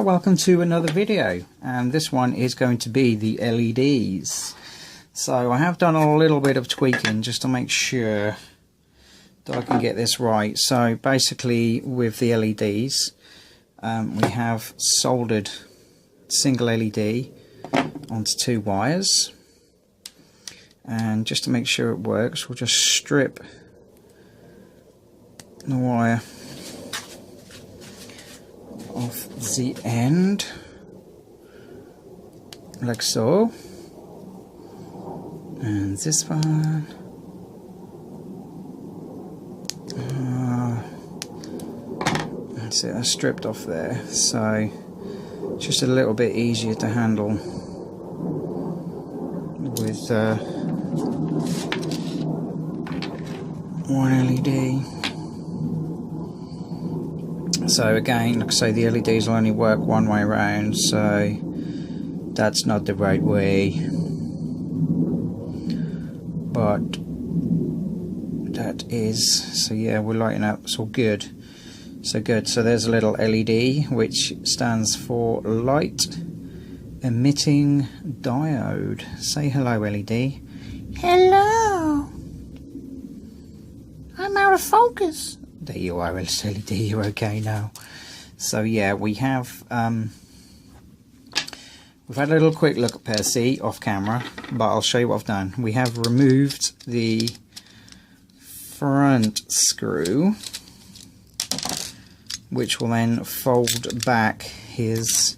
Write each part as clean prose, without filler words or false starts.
welcome to another video, and this one is going to be the LEDs. So I have done a little bit of tweaking just to make sure that I can get this right. So basically with the LEDs, we have soldered single LED onto two wires, and just to make sure it works, we'll just strip the wire off the end like so, and this one that's it, I stripped off there, so just a little bit easier to handle with one LED. So again, like I say, the LEDs will only work one way around, so that's not the right way, but that is. So yeah, we're lighting up, it's all good. So good. So there's a little LED which stands for light emitting diode. Say hello, LED. Hello. I'm out of focus. There you are, LED, you're okay now. So yeah, we have we've had a little quick look at Percy off camera, but I'll show you what I've done. We have removed the front screw, which will then fold back his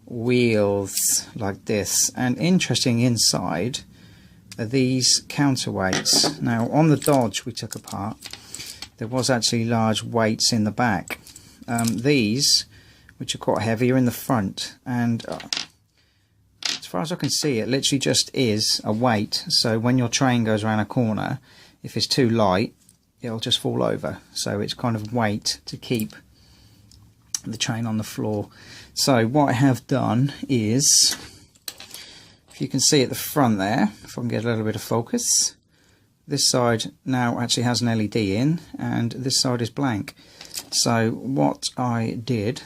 wheels like this. And interesting, inside are these counterweights. Now on the Dodge we took apart, there was actually large weights in the back. These, which are quite heavy, are in the front, and as far as I can see, it literally just is a weight. So when your train goes around a corner, if it's too light, it'll just fall over. So it's kind of weight to keep the train on the floor. So what I have done is, if you can see at the front there, if I can get a little bit of focus, this side now actually has an LED in, and this side is blank. So what I did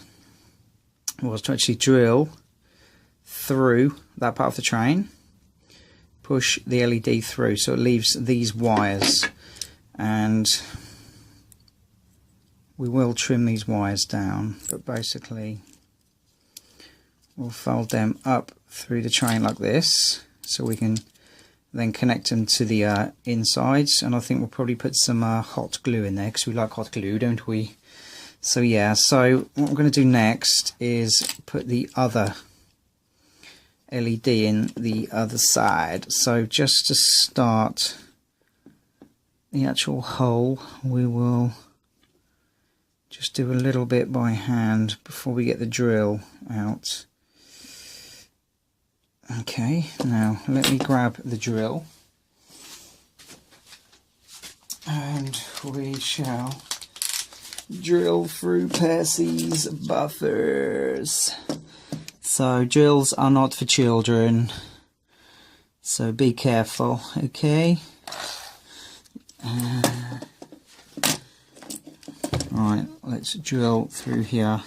was to actually drill through that part of the train, push the LED through, so it leaves these wires, and we will trim these wires down, but basically we'll fold them up through the train like this, so we can then connect them to the insides. And I think we'll probably put some hot glue in there, because we like hot glue, don't we? So yeah, so what we're going to do next is put the other LED in the other side. So just to start the actual hole, we will just do a little bit by hand before we get the drill out. Okay, now let me grab the drill, and we shall drill through Percy's buffers. So drills are not for children, so be careful, okay? Right, let's drill through here.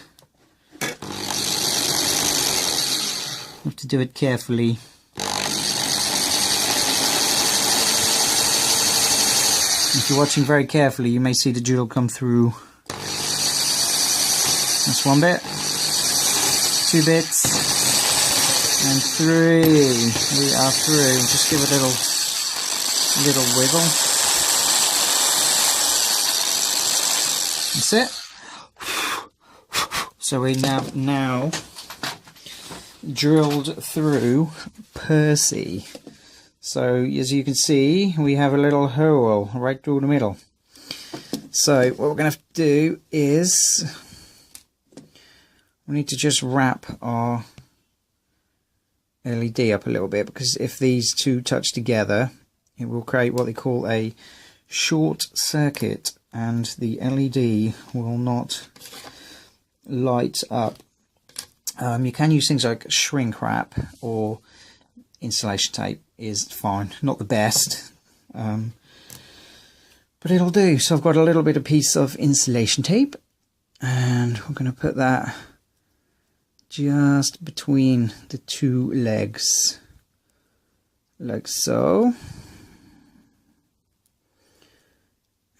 Have to do it carefully. If you're watching very carefully, you may see the drill come through. That's one bit, 2 bits, and 3. We are through. Just give it a little wiggle. That's it. So we now drilled through Percy. So as you can see, we have a little hole right through the middle. So what we're going to have to do is we need to just wrap our LED up a little bit, because if these two touch together, it will create what they call a short circuit, and the LED will not light up. You can use things like shrink wrap, or insulation tape is fine, not the best, but it'll do. So I've got a little bit of piece of insulation tape, and we're going to put that just between the two legs, like so,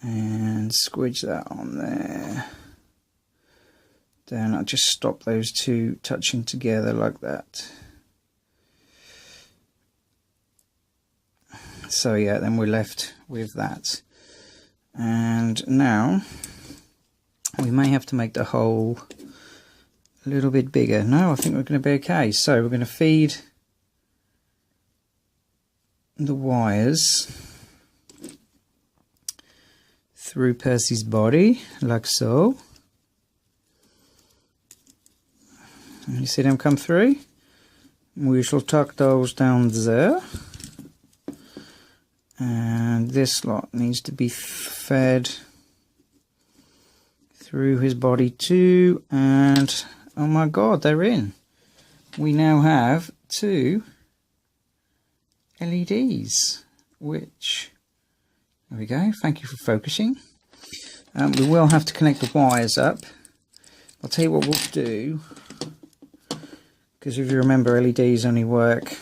and squidge that on there. Then I'll just stop those two touching together like that. So yeah, then we're left with that. And now we may have to make the hole a little bit bigger. No, I think we're going to be okay. So we're going to feed the wires through Percy's body, like so. And you see them come through? We shall tuck those down there. And this lot needs to be fed through his body too. And oh my god, they're in. We now have 2 LEDs, which, there we go, thank you for focusing. We will have to connect the wires up. I'll tell you what we'll do, because if you remember, LEDs only work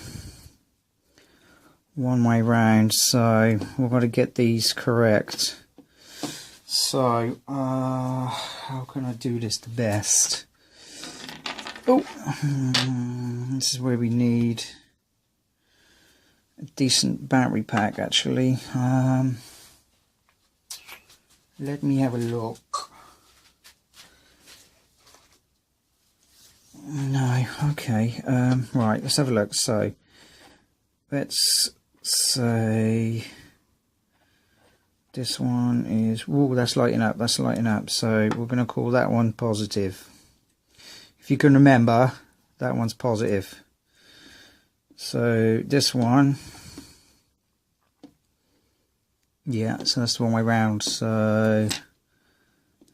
one way round, so we've got to get these correct. So how can I do this the best? Oh, this is where we need a decent battery pack, actually. Let me have a look. No, okay, right, let's have a look. So let's say this one is, oh, that's lighting up, so we're going to call that one positive. If you can remember, that one's positive. So this one, yeah, so that's the one way round, so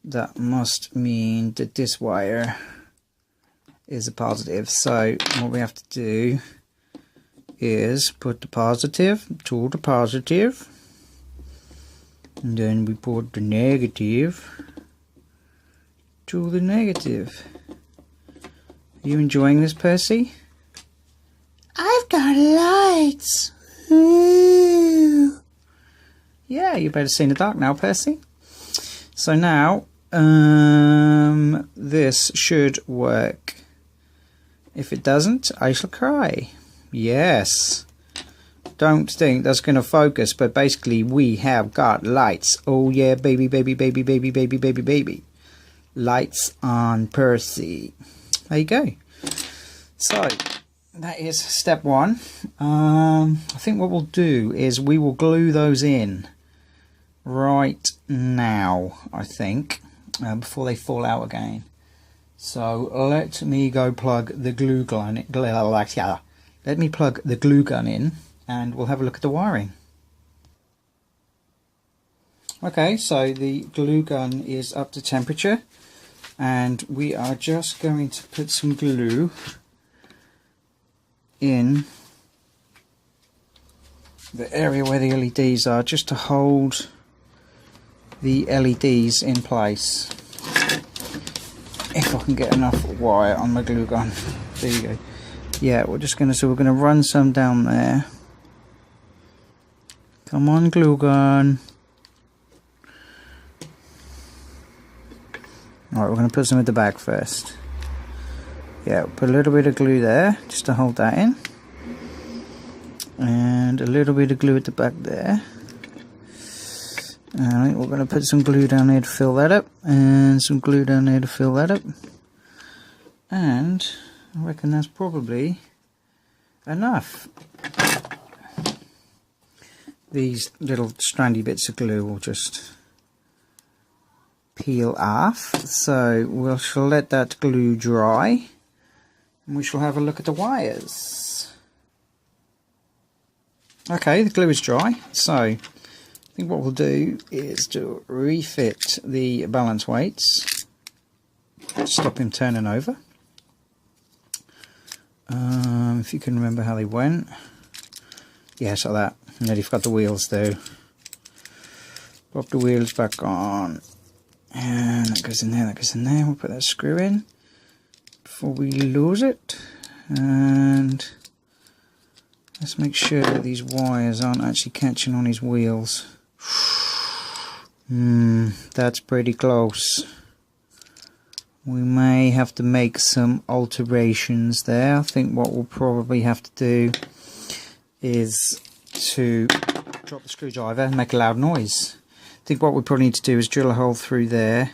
that must mean that this wire is a positive. So what we have to do is put the positive to the positive, and then we put the negative to the negative. Are you enjoying this, Percy? I've got lights. Ooh. Yeah, you better see in the dark now, Percy. So now this should work. If it doesn't, I shall cry. Yes. Don't think that's going to focus, but basically we have got lights. Oh yeah, baby, baby, baby, baby, baby, baby, baby. Lights on Percy. There you go. So that is step 1. I think what we'll do is we will glue those in right now, I think, before they fall out again. So let me go plug the glue gun. Let me plug the glue gun in, and we'll have a look at the wiring. Okay, so the glue gun is up to temperature, and we are just going to put some glue in the area where the LEDs are, just to hold the LEDs in place. If I can get enough wire on my glue gun. There you go. Yeah, we're gonna run some down there. Come on, glue gun. Alright, we're gonna put some at the back first. Yeah, we'll put a little bit of glue there just to hold that in. And a little bit of glue at the back there. And I think we're going to put some glue down there to fill that up, and some glue down there to fill that up, and I reckon that's probably enough. These little strandy bits of glue will just peel off, so we shall let that glue dry, and we shall have a look at the wires. Okay, the glue is dry, so I think what we'll do is to refit the balance weights, stop him turning over. If you can remember how they went. Yes, like that. Nearly forgot the wheels though. Pop the wheels back on. And that goes in there, that goes in there. We'll put that screw in. before we lose it. And let's make sure that these wires aren't actually catching on his wheels. That's pretty close. We may have to make some alterations there. I think what we'll probably have to do is to drop the screwdriver and make a loud noise. I think what we probably need to do is drill a hole through there,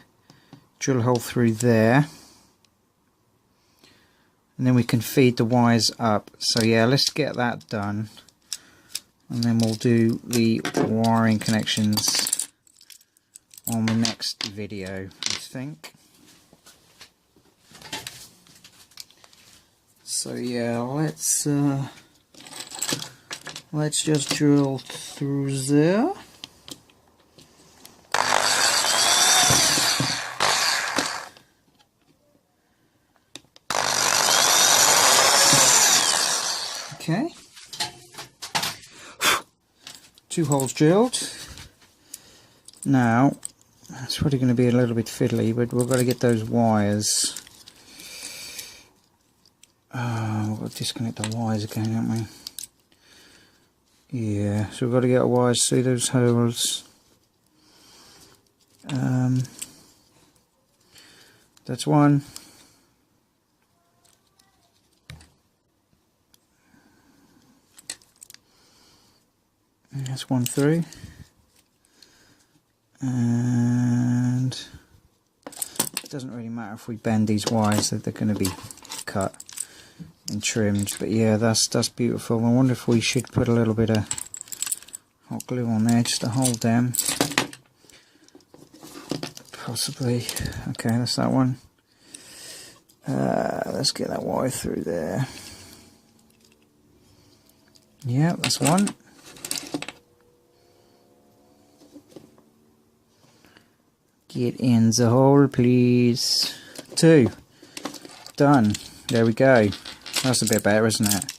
drill a hole through there, and then we can feed the wires up. So yeah, let's get that done, and then we'll do the wiring connections on the next video, I think. So yeah, let's just drill through there. Okay. 2 holes drilled. Now, it's probably going to be a little bit fiddly, but we've got to get those wires. We've got to disconnect the wires again, haven't we? Yeah, so we've got to get our wires through those holes. That's one. That's one through. And it doesn't really matter if we bend these wires, that they're going to be cut and trimmed. But yeah, that's beautiful. I wonder if we should put a little bit of hot glue on there just to hold them. Possibly. Okay, that's that one. Let's get that wire through there. Yeah, that's one. Get in the hole, please. 2. Done. There we go. That's a bit better, isn't it?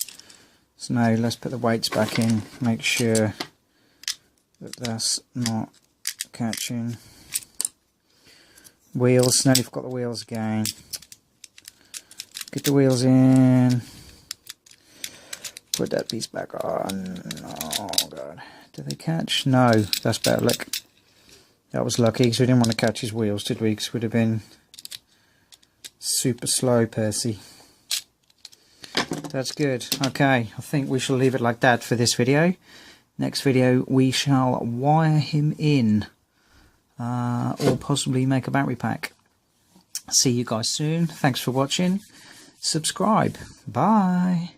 So now let's put the weights back in. Make sure that that's not catching. Wheels. Now we've got the wheels again. Get the wheels in. Put that piece back on. Oh god. Did they catch? No. That's better. Look. That was lucky because we didn't want to catch his wheels, did we? Because it would have been super slow, Percy. That's good. Okay, I think we shall leave it like that for this video. Next video, we shall wire him in. Or possibly make a battery pack. See you guys soon. Thanks for watching. Subscribe. Bye.